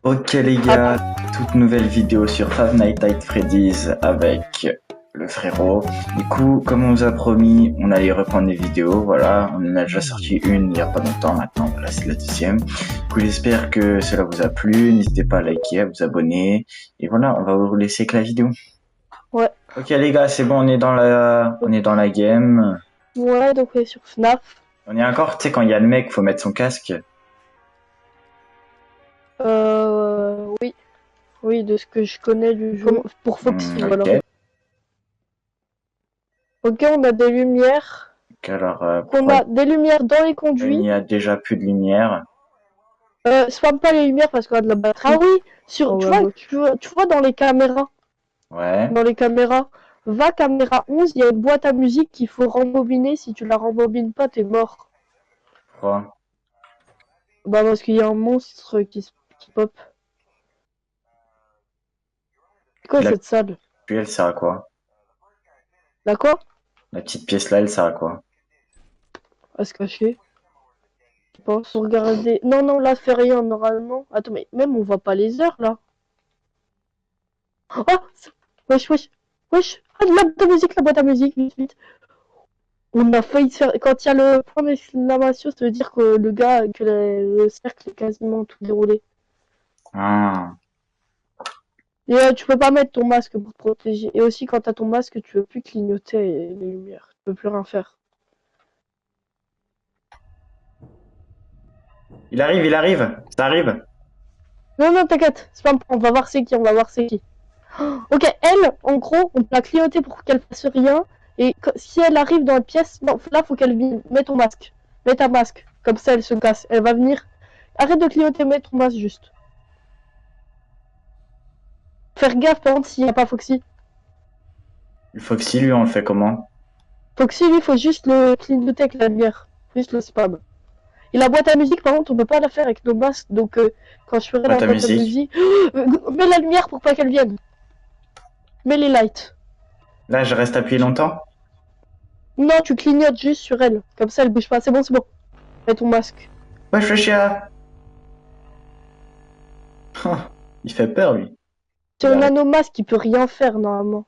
Ok les gars, toute nouvelle vidéo sur Five Nights at Freddy's avec le frérot. Du coup, comme on vous a promis, on allait reprendre les vidéos. Voilà, on en a déjà sorti une il y a pas longtemps maintenant. Voilà, c'est la deuxième. Du coup, j'espère que cela vous a plu. N'hésitez pas à liker, à vous abonner. Et voilà, on va vous laisser avec la vidéo. Ouais, Ok les gars, c'est bon, on donc, est dans la game. ouais, donc on est sur FNAF. On est encore, tu sais, quand il y a le mec, faut mettre son casque. Oui, oui, de ce que je connais du jeu. Pour Foxy, voilà. Ok. Ok, on a des lumières. Donc, alors, On pourquoi a des lumières dans les il conduits. n'y a déjà plus de lumière? Spam pas les lumières parce qu'on a de la batterie. Ah oui, sur, Oh tu ouais, vois, bah, tu vois dans les caméras, ouais, dans les caméras, va caméra 11, il y a une boîte à musique qu'il faut rembobiner. Si tu la rembobines pas, t'es mort. pourquoi? Bah parce qu'il y a un monstre qui pop. C'est quoi La cette salle? puis elle sert à quoi? Là quoi? La petite pièce là, elle sert à quoi? À se cacher. Je pense. Regarder. Non, non, là, fait rien normalement. Attends, mais même on voit pas les heures là. Oh! Wesh, wesh, wesh. Ah, de la boîte à musique, la boîte à musique, vite, vite. On a failli se faire. Quand il y a le point d'exclamation, ça veut dire que le gars, que le cercle est quasiment tout déroulé. Ah, Et tu peux pas mettre ton masque pour te protéger. Et aussi, quand t'as ton masque, tu peux plus clignoter les lumières. Tu peux plus rien faire. il arrive, ça arrive. Non, non, t'inquiète. C'est pas on va voir c'est qui, on va voir c'est qui. Ok, elle, en gros, on peut la clignoter pour qu'elle fasse rien. Et si elle arrive dans la pièce, non, là, faut qu'elle vienne. Mets ton masque. Mets ta masque. Comme ça, elle se casse. Elle va venir. Arrête de clignoter, mets ton masque juste. Faire gaffe, par exemple, s'il n'y a pas Foxy. Le Foxy, lui, on le fait comment? Foxy, lui, faut juste le clignoter avec la lumière. Juste le spam. Et la boîte à musique, par contre, on peut pas la faire avec nos masques. Donc, quand je ferai Pas la ta boîte à musique. musique, mets la lumière pour pas qu'elle vienne. Mets les lights. Là, je reste appuyé longtemps. Non, tu clignotes juste sur elle. Comme ça, elle bouge pas. C'est bon, c'est bon. Mets ton masque. Ouais, je fais chier. Il fait peur, lui. C'est Il un arrive. nanomasque qui peut rien faire normalement.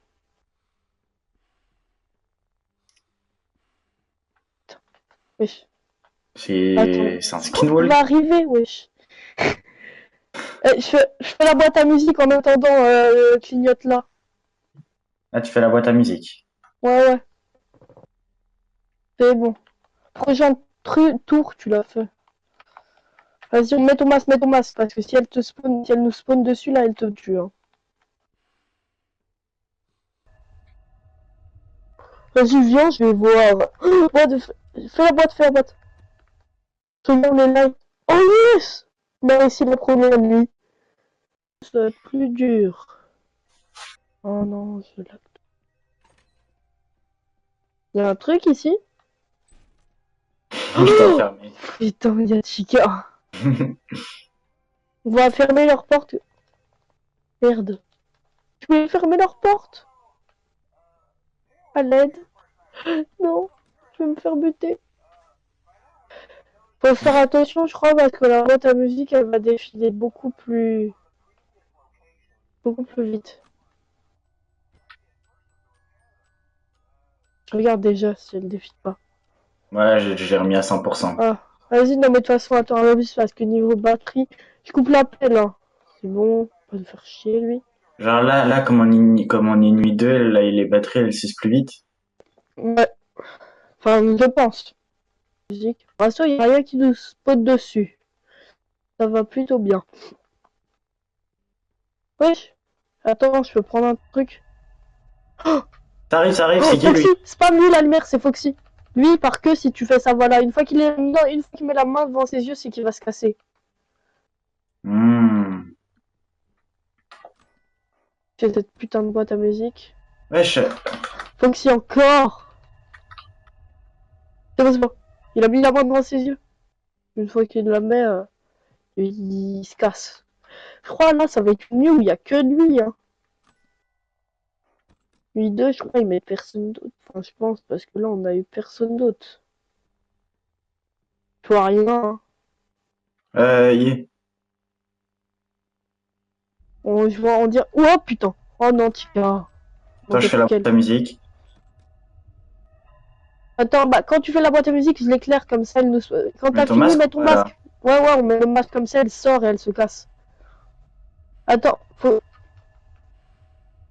Wesh. Attends. C'est un Il skinwall. va arriver, wesh. Je fais la boîte à musique en attendant le clignote là. Là, tu fais la boîte à musique. Ouais, ouais. C'est bon. Prochain tour, tu l'as fait. Vas-y, mets ton masque. Parce que si elle te spawn, si elle nous spawn dessus, là, elle te tue. Hein. Vas-y, viens, je vais voir. Fais la boîte, fais la boîte. Regarde les lights. Oh yes! On a réussi la première nuit. Ça va être plus dur. Oh non, je l'ai. Il y a un truc ici? Il t'a Oh fermé. putain, il y a Chica. On va fermer leur porte. Merde. Je voulais fermer leur porte. À l'aide. Non, je vais me faire buter. Faut faire attention, je crois, parce que la boîte à musique, elle va défiler beaucoup plus vite. Je regarde déjà si elle défile pas. Ouais, j'ai remis à 100%. Ah, vas-y, non, mais de toute façon, attends un peu parce que niveau batterie, je coupe l'appel, hein. C'est bon, pas me faire chier, lui. Genre là, comme on est nuit 2, là, les batteries, elles s'usent plus vite. Ouais, enfin, je pense. Musique. Pour l'instant, il n'y a rien qui nous spot dessus. Ça va plutôt bien. Wesh, attends, je peux prendre un truc. Ça arrive, Oh, c'est qui, Foxy, lui? c'est pas lui la lumière, c'est Foxy. Lui, par que si tu fais ça, voilà, une fois qu'il met la main devant ses yeux, c'est qu'il va se casser. Hmm. C'est cette putain de boîte à musique. Wesh, Foxy encore. C'est bon, c'est bon. Il a mis la main devant ses yeux. Une fois qu'il la met, il se casse. Je crois là, ça va être une nuit où il y a que lui. Hein. Nuit 2, je crois, il met personne d'autre. Enfin, je pense, parce que là, on a eu personne d'autre. Je vois rien. Hein. euh, y- Je vais en dire. Oh putain. Oh non, Tika. Toi, je fais la boîte à musique. Attends, bah quand tu fais la boîte à musique, je l'éclaire comme ça. Elle nous... Quand Mets t'as ton fini, masque, mets ton voilà. masque. Ouais, ouais, on met le masque comme ça, elle sort et elle se casse. Attends, faut.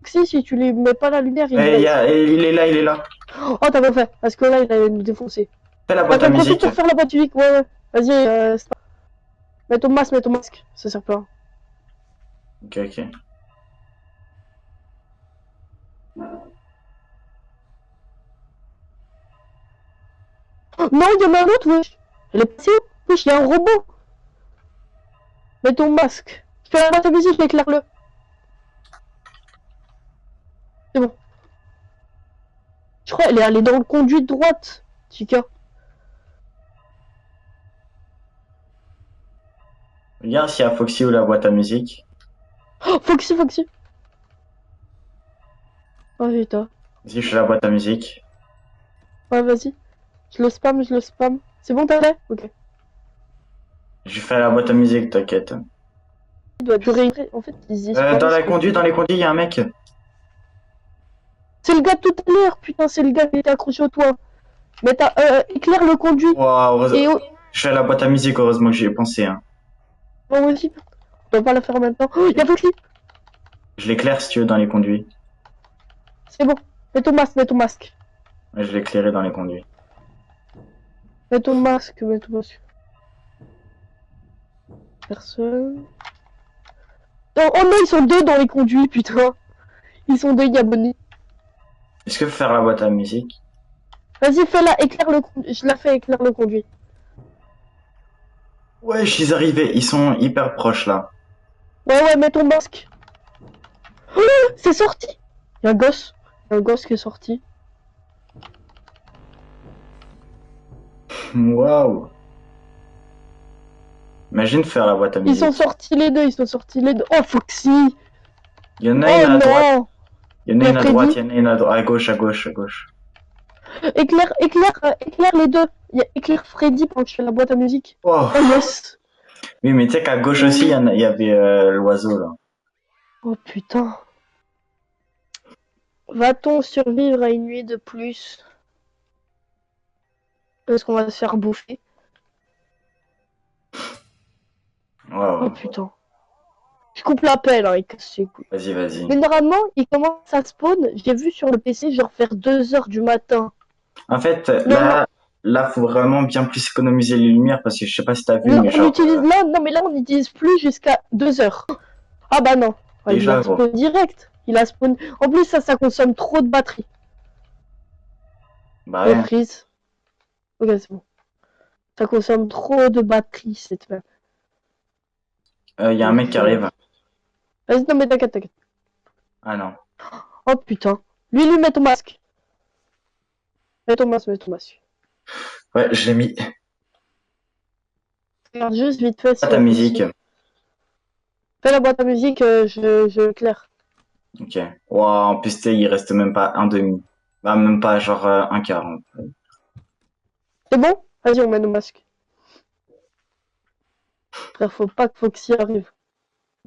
Si tu lui mets pas la lumière, il va. Il est là, il est là. Oh, t'as bien fait. Parce que là, il allait nous défoncer. Fais la Bah, boîte à t'en profites musique. pour faire la boîte à musique. Ouais, ouais. Vas-y, mets ton masque, mets ton masque. Ça sert pas. Ok, ok. Oh, non, il y en a un autre, wesh. Elle est passée où? Wesh, il y a un robot. Mets ton masque. Fais la boîte à musique, éclaire-le. C'est bon. Je crois qu'elle est allée dans le conduit de droite, Chica. Regarde s'il y a Foxy ou la boîte à musique. Oh, Foxy, Foxy. Oh, putain. Vas-y, je fais la boîte à musique. Ouais, vas-y. Je le spam, je le spam. C'est bon, t'as l'air? Ok. Je fais la boîte à musique, t'inquiète. Il doit durer. En fait, ils disparaissent. Dans la conduite, dans les conduits, il y a un mec. C'est le gars de tout à l'heure, putain, c'est le gars qui était accroché au toit. Mais t'as. Éclaire le conduit. Waouh, Et je fais la boîte à musique, heureusement que j'y ai pensé. Hein. moi aussi. On doit pas la faire maintenant. Oh, y'a Foxy. Je l'éclaire si tu veux dans les conduits. C'est bon. Mets ton masque, mets ton masque. Ouais, je l'ai éclairé dans les conduits. Mets ton masque, mets ton masque. Personne. Oh, oh non, ils sont deux dans les conduits, putain. Ils sont deux, y'a Bonnie. Est-ce que faire la boîte à musique? Vas-y, fais-la, éclaire le conduit. Je la fais éclaire le conduit. Ouais, je suis arrivé. Ils sont hyper proches là. Ouais, ouais, mets ton masque. Oh, c'est sorti. Y'a un gosse. Y'a un gosse qui est sorti. Waouh. Imagine faire la boîte à Ils musique. sont sortis les deux, ils sont sortis les deux. Oh, Foxy. Il y en a Oh une à droite. non. Il y en a Il y a une à droite, Freddy. il y en a une à droite. À gauche, à gauche, à gauche. Éclaire, éclaire les deux. Éclaire Freddy pendant que je fais la boîte à musique. Oh. Oh yes. Oui, mais tu sais qu'à gauche aussi, il y avait l'oiseau là. Oh putain. Va-t-on survivre à une nuit de plus? Est-ce qu'on va se faire bouffer? Waouh. Oh putain. Je coupe l'appel, hein, il casse ses couilles. Vas-y, vas-y. Mais normalement, il commence à spawn. J'ai vu sur le PC, genre vers 2 heures du matin. En fait, Non, là, faut vraiment bien plus économiser les lumières parce que je sais pas si t'as vu, non, mais on genre, utilise là, non mais là on n'utilise plus jusqu'à 2 heures. Ah bah non. Ouais, il déjà, a gros. spawn direct. Il a spawn. En plus ça consomme trop de batterie. Bah ouais. Reprise. Ok, c'est bon. Ça consomme trop de batterie cette map. Il y a un mec qui arrive. Vas-y, non mais t'inquiète, t'inquiète. Ah non. Oh putain. Lui, mets ton masque. Mets ton masque, mets ton masque. Ouais, je l'ai mis. Regarde juste vite fait. Pas ta musique. Fais la boîte à musique, je claire. Ok. Wow, en plus, tu sais, il reste même pas un demi. Bah, même pas, genre, un quart. C'est bon? Vas-y, on met nos masques. Frère, faut pas que Foxy arrive.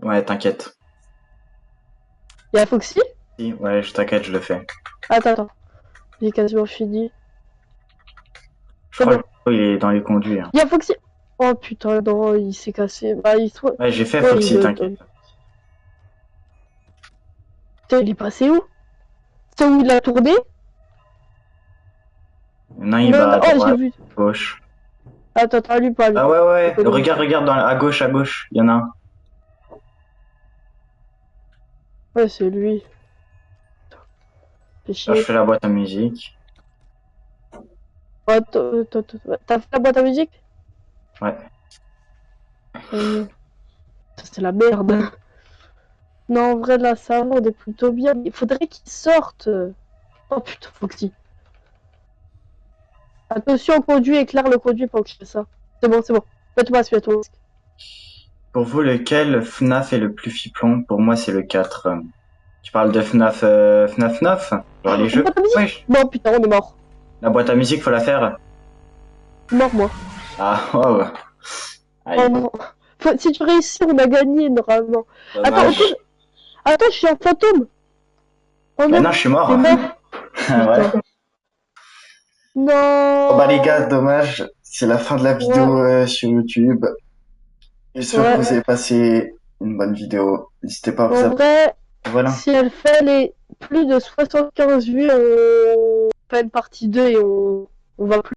Ouais, t'inquiète. Y'a Foxy? Si, ouais, je t'inquiète, je le fais. Attends. J'ai quasiment fini. Je crois qu'il est dans les conduits. Hein. Y'a Foxy! Oh putain, non, il s'est cassé. Bah, il soit. Ouais, j'ai fait Foxy, t'inquiète. Putain, il est passé où? C'est où il a tourné? Non, il va à Oh, droite, j'ai vu. gauche. Attends, lui pas lui. Ah ouais. Regarde, à gauche, il y en a un. Ouais, c'est lui. Là, je fais la boîte à musique. Attends. T'as fait la boîte à musique? Ouais. C'est la merde. Non, en vrai, là, ça va, on est plutôt bien. Il faudrait qu'il sorte. Oh putain, Foxy. Attention au conduit, éclaire le conduit pendant que je fais ça. C'est bon. Fais ton masque. Pour vous, lequel FNAF est le plus fiplon? Pour moi, c'est le 4. Tu parles de FNAF 9? Genre les jeux? Wesh. Non, putain, on est mort. La boîte à musique, faut la faire? Mort, moi. Ah, wow. Oh non. Si tu réussis, on a gagné, normalement. Dommage. Attends, Attends, je suis un fantôme. Oh Mais non, non, je suis mort. t'es mort. Ah ouais. Putain. Oh bah les Non. gars, dommage, c'est la fin de la vidéo Ouais, sur YouTube. J'espère que ouais. vous avez passé une bonne vidéo. N'hésitez pas à vous En abonner. vrai, Voilà. si elle fait les plus de 75 vues, on fait une partie 2 et on va plus.